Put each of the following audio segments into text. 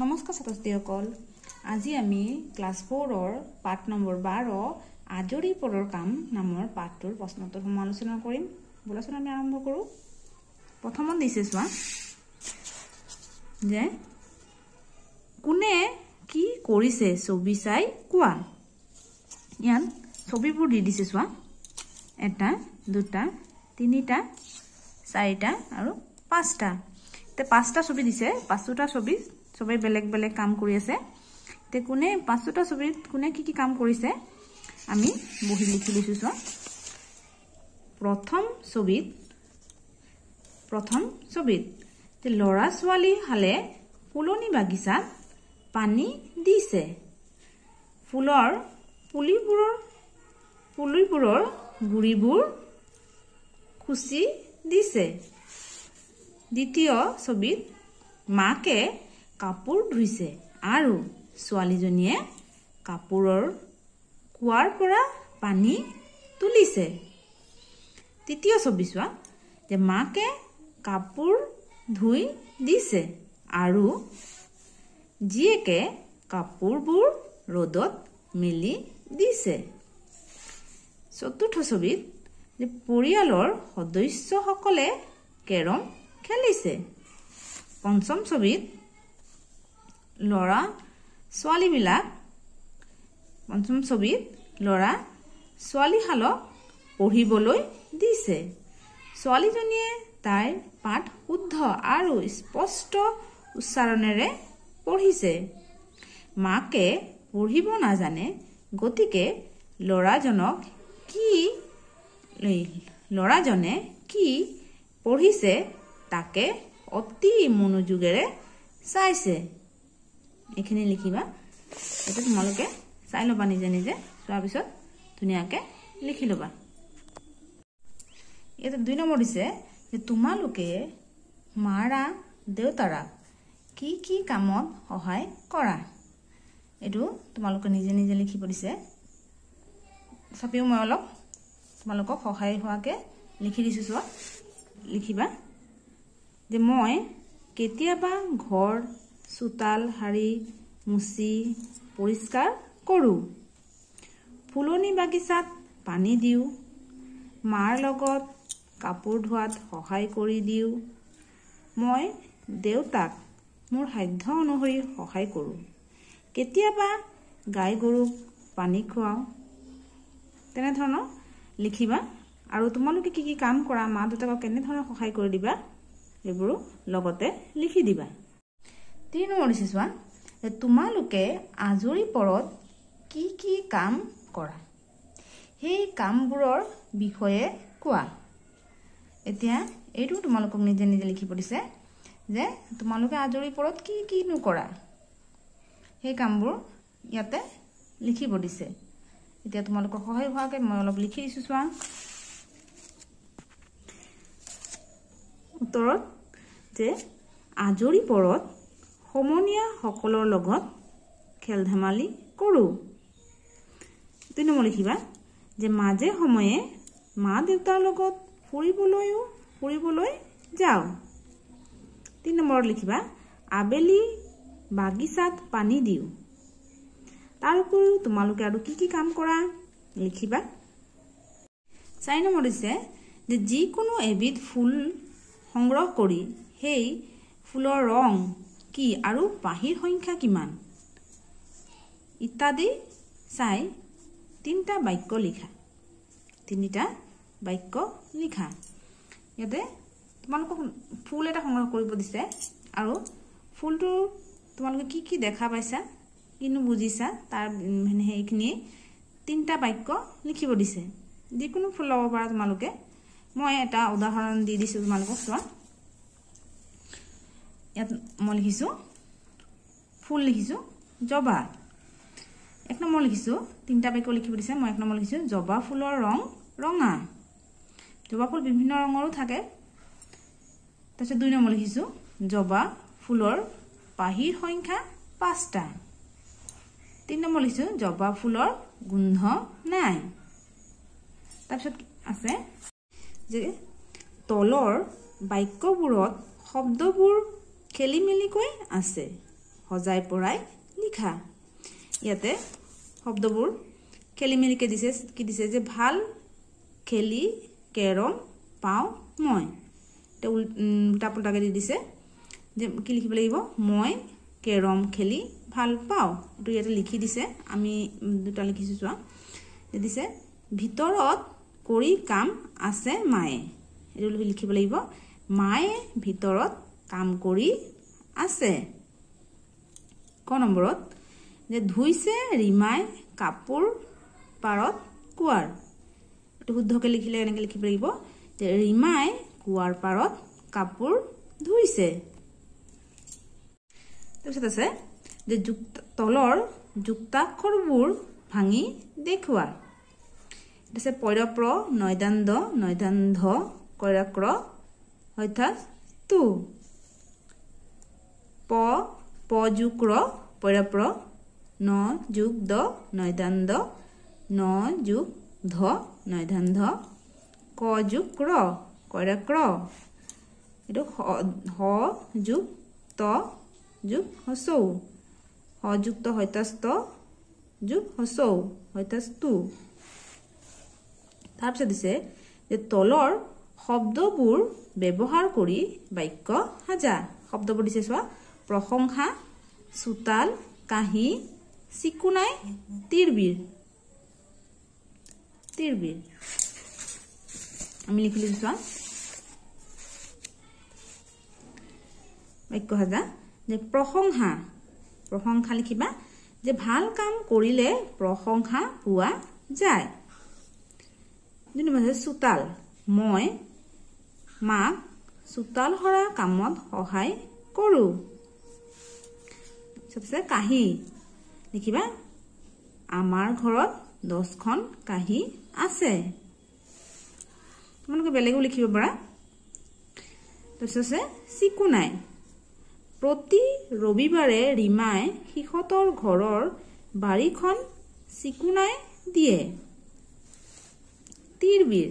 নমস্কাৰ ছাত্ৰ-ছাত্ৰীসকল আজি আমি ক্লাছ 4 পাঠ নম্বৰ 12 আজৰি পৰৰ কাম নামৰ পাঠটোৰ প্ৰশ্নোত্তৰ সমালোচনা কৰিম বলাচোন আমি আৰম্ভ কৰো প্ৰথমত দিছে চোৱা যে কোনে কি কৰিছে ছবি চাই কোৱা ইয়াত ছবিবোৰ দি দিছে চোৱা এটা দুটা তিনিটা চাৰিটা আৰু পাঁচটা তে পাঁচটা ছবি দিছে পাঁচটা ছবি সবে বেলেগ বেলেগ কাম কৰি আছে তে কোনে পাঁচটা ছবিত কোনে কি কাম কৰিছে আমি বহি লিখি দিছো চ প্ৰথম ছবিত তে লৰা ছোৱালী হালে ফুলনি বাগিচাত পানী দিছে ফুলৰ পুলিবোৰৰ গুৰিবোৰ খুচি দিছে দ্বিতীয় ছবিত মাকে কাপোৰ ধুইছে আৰু ছোৱালীজনীয়ে কাপোৰৰ কুৱাৰ পৰা পানী তুলিছে তৃতীয় ছবি চোৱা যে মাকে কাপোৰ ধুই দিছে আৰু জীয়েকে কাপোৰবোৰ ৰ'দত মেলি দিছে চতুৰ্থ ছবিত যে পৰিয়ালৰ সদস্যসকলে কেৰম খেলিছে পঞ্চম ছবিত লৰা ছোৱালী হালক পঢ়িবলৈ দিছে ছোৱালীজনীয়ে তাইৰ পাঠ শুদ্ধ আৰু স্পষ্ট উচ্চাৰণেৰে পঢ়িছে মাকে পঢ়িব নাজানে গতিকে লৰাজনে কি পঢ়িছে তাকে অতি মনোযোগেৰে চাইছে এখিনি লিখিবা এটা তোমালোকে চাই লবা নিজে নিজে চোৱাৰ পিছত ধুনীয়াকে লিখি লবা এটা 2 নম্বৰ দিছে যে তোমালোকে মাৰা দেউতাৰা কি কামত সহায় কৰা এটো তোমালোকে নিজে নিজে লিখিব দিছে সাপিও মই অলপ তোমালোকক সহায় হোৱাকে লিখি দিছো চোৱা লিখিবা যে মই কেতিয়াবা ঘৰ চোতাল হাৰি মুচি পৰিষ্কাৰ কৰো ফুলনি বাগিচাত পানী দিও মাৰ লগত কাপোৰ ধোৱাত সহায় কৰি দিও মই দেউতাক মোৰ সাধ্য অনুসৰি সহায় কৰো কেতিয়াবা গাই গৰুক পানী খুৱাও তেনে ধৰণৰ লিখিবা আৰু তোমালোকে কি কাম কৰা মা দেউতাকক কেনে ধৰণৰ সহায় কৰি দিবা এইবোৰ লগতে লিখি দিবা 3 নম্বৰ দিছে চোৱা যে তোমালোকে আজৰি পৰত কি কাম কৰা সেই কামবোৰৰ বিষয়ে কোৱা এতিয়া এইটো তোমালোকক নিজে নিজে লিখিব দিছে যে তোমালোকে আজৰি পৰত কি নকৰা সেই কামবোৰ ইয়াতে লিখিব দিছে এতিয়া তোমালোকক সহায় হোৱাকে মই অলপ লিখি দিছো চোৱা উত্তৰত যে আজৰি পৰত সমনীয়া সকলৰ লগত খেল ধেমালি কৰো 2 নম্বৰ লিখিবা যে মাজে সময়ে মা দেউতাৰ লগত ফুৰিবলৈ যাও 3 নম্বৰ লিখিবা আবেলি বাগিচাত পানী দিও তাৰ উপৰিও তোমালোকে আৰু কি কাম কৰা লিখিবা 4 নম্বৰ দিছে যে যিকোনো এবিধ ফুল সংগ্ৰহ কৰি সেই ফুলৰ ৰং কি আৰু পাহিৰ সংখ্যা কিমান ইত্যাদি চাই 3টা বাক্য লিখা ইয়াতে তোমালোকক ফুল এটা সংগ্ৰহ কৰিব দিছে আৰু ফুলটো তোমালোকে কি দেখা পাইছা কিনো বুজিছা তাৰ হেইখিনি 3টা বাক্য লিখিব দিছে যিকোনো ফুল লব পাৰা তোমালোকে মই এটা উদাহৰণ দি দিছো তোমালোকক চোৱা ইয়াত মই লিখিছো ফুল লিখিছো জবা 1 নম্বৰ লিখিছো 3টা বাক্য লিখিব দিছে মই 1 নম্বৰ লিখিছো জবা ফুলৰ ৰং ৰঙা জবা ফুল বিভিন্ন ৰঙৰো থাকে তাৰপিছত 2 নম্বৰ লিখিছো জবা ফুলৰ পাহিৰ সংখ্যা 5টা 3 নম্বৰ লিখিছো জবা ফুলৰ গোন্ধ নাই তাৰপিছত আছে যে তলৰ বাক্যবোৰত শব্দবোৰ খেলিমেলিকৈ আছে সজাই পৰাই লিখা ইয়াতে শব্দবোৰ খেলিমেলিকে দিছে কি দিছে যে ভাল খেলি কেৰম পাওঁ মই তে উল্টা পুল্টাকে দি দিছে যে কি লিখিব লাগিব মই কেৰম খেলি ভাল পাওঁ এটো ইয়াতে লিখি দিছে আমি দুটা লিখিছো চোৱা দিছে ভিতৰত কৰি কাম আছে মায়ে এটো লিখিব লাগিব মায়ে ভিতৰত কাম কৰি আছে ক নম্বৰত যে ধুইছে ৰিমাই কাপোৰ পাৰত কুৱাৰ এটো শুদ্ধকে লিখিলে এনেকে লিখিব লাগিব যে ৰিমাই কুৱাৰ পাৰত কাপোৰ ধুইছে তাৰপিছত আছে যে তলৰ যুক্তাক্ষৰবোৰ ভাঙি দেখুৱা এটাছে পৈৰপ্ৰ নৈদান্দ নৈদান্ধ কৈৰাক্ৰ অৰ্থাৎ তু পযুক্ৰ পৈৰপ্ৰ ন যুগ দ নৈদান্দ ন যুগ ধ নৈদান্ধ ক যুগ ৰ কৈৰাক্ৰ এটো হ যুগ ত যুগ হসৌ হযুক্ত হৈতাস্ত যুগ হসৌ হৈতাস্তু তাৰপিছত দিছে যে তলৰ শব্দবোৰ ব্যৱহাৰ কৰি বাক্য সাজা শব্দবোৰ দিছে চোৱা প্ৰশংসা সুতাল কাহি চিকুনাই তিৰবিৰ আমি লিখিলো চোৱা বাক্য সাজা যে প্ৰশংসা লিখিবা যে ভাল কাম কৰিলে প্ৰশংসা পোৱা যায় সুতাল মই মাক সুতাল হৰা কামত সহায় কৰো সবসে কাহি লিখিবা আমাৰ ঘৰত 10খন কাহি আছে তোমালোকে বেলেগো লিখিব পাৰা তাৰপিছত চিকুনাই প্ৰতি ৰবিবাৰে ৰিমাই হিহঁতৰ ঘৰৰ বাৰীখন চিকুনাই দিয়ে তিৰবিৰ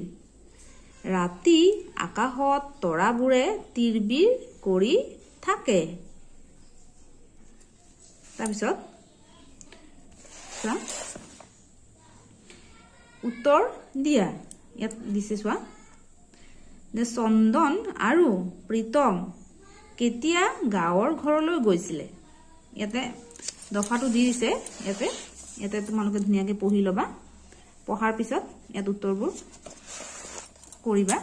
ৰাতি আকাশত তৰাবোৰে তিৰবিৰ কৰি থাকে তাৰপিছত উত্তৰ দিয়া ইয়াত দিছে চোৱা যে চন্দন আৰু প্ৰীতম কেতিয়া গাঁৱৰ ঘৰলৈ গৈছিলে ইয়াতে দফাটো দি দিছে ইয়াতে তোমালোকে ধুনীয়াকে পঢ়ি লবা পঢ়াৰ পিছত ইয়াত উত্তৰবোৰ কৰিবা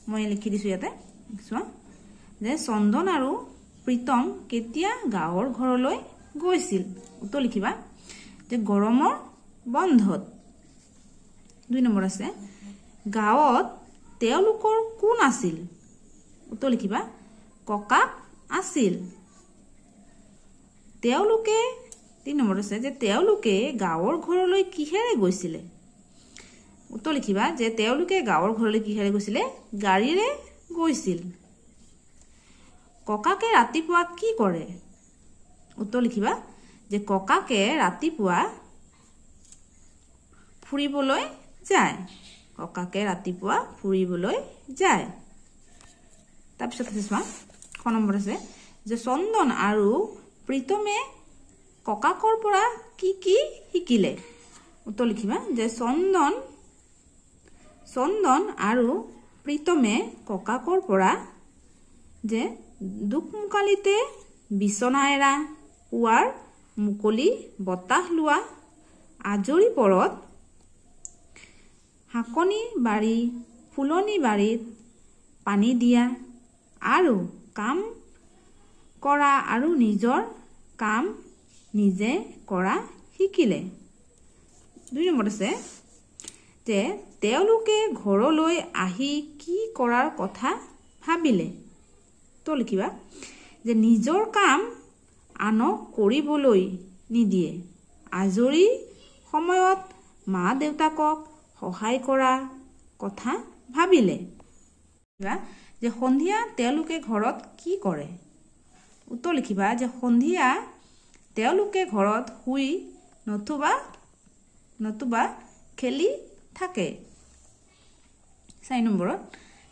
মই লিখি দিছো ইয়াতে চোৱা যে চন্দন আৰু প্ৰীতম কেতিয়া গাঁৱৰ ঘৰলৈ গৈছিল উত্তৰ লিখিবা যে গৰমৰ বন্ধত 2 নম্বৰ আছে গাঁৱত তেওঁলোকৰ কোন আছিল উত্তৰ লিখিবা ককা আছিল তেওঁলোকে 3 নম্বৰ আছে যে তেওঁলোকে গাঁৱৰ ঘৰলৈ কিহেৰে গৈছিলে উত্তৰ লিখিবা যে তেওঁলোকে গাঁৱৰ ঘৰলৈ কিহেৰে গৈছিলে গাড়ীৰে গৈছিল ককাকে ৰাতিপুৱা কি কৰে উত্তৰ লিখিবা যে ককাকে ৰাতিপুৱা ফুৰিবলৈ যায় তাৰপিছত চোৱা খ নম্বৰ আছে যে চন্দন আৰু প্ৰীতমে ককাকৰ পৰা কি কি শিকিলে উত্তৰ লিখিবা যে চন্দন আৰু প্ৰীতমে ককাকৰ পৰা যে দুকমুকালিতে বিছনা এৰা পুৱাৰ মুকলি বতাহ লোৱা আজৰি পৰত হাকনি বাৰী ফুলনি বাৰীত পানী দিয়া আৰু কাম কৰা আৰু নিজৰ কাম নিজে কৰা শিকিলে 2 নম্বৰ আছে যে তেওঁলোকে ঘৰলৈ আহি কি কৰাৰ কথা ভাবিলে তো লিখিবা যে নিজৰ কাম আনক কৰিবলৈ নিদিয়ে আজৰি সময়ত মা দেউতাকক সহায় কৰা কথা ভাবিলে যে সন্ধিয়া তেওঁলোকে ঘৰত কি কৰে উত্তৰ লিখিবা যে সন্ধিয়া তেওঁলোকে ঘৰত শুই নতুবা খেলি থাকে 4 নম্বৰত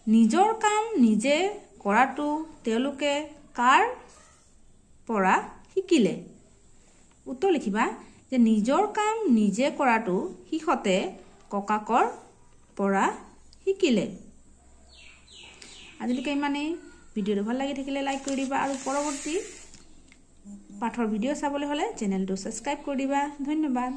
নিজৰ কাম নিজে কৰাটো তেওঁলোকে কাৰ পৰা শিকিলে উত্তৰ লিখিবা যে নিজৰ কাম নিজে কৰাটো সিহঁতে ককাকৰ পৰা শিকিলে আজিলৈকে ইমানেই ভিডিঅ'টো ভাল লাগি থাকিলে লাইক কৰি দিবা আৰু পৰৱৰ্তী পাঠৰ ভিডিঅ' চাবলৈ হ'লে চেনেলটো সাবস্ক্ৰাইব কৰি দিবা ধন্যবাদ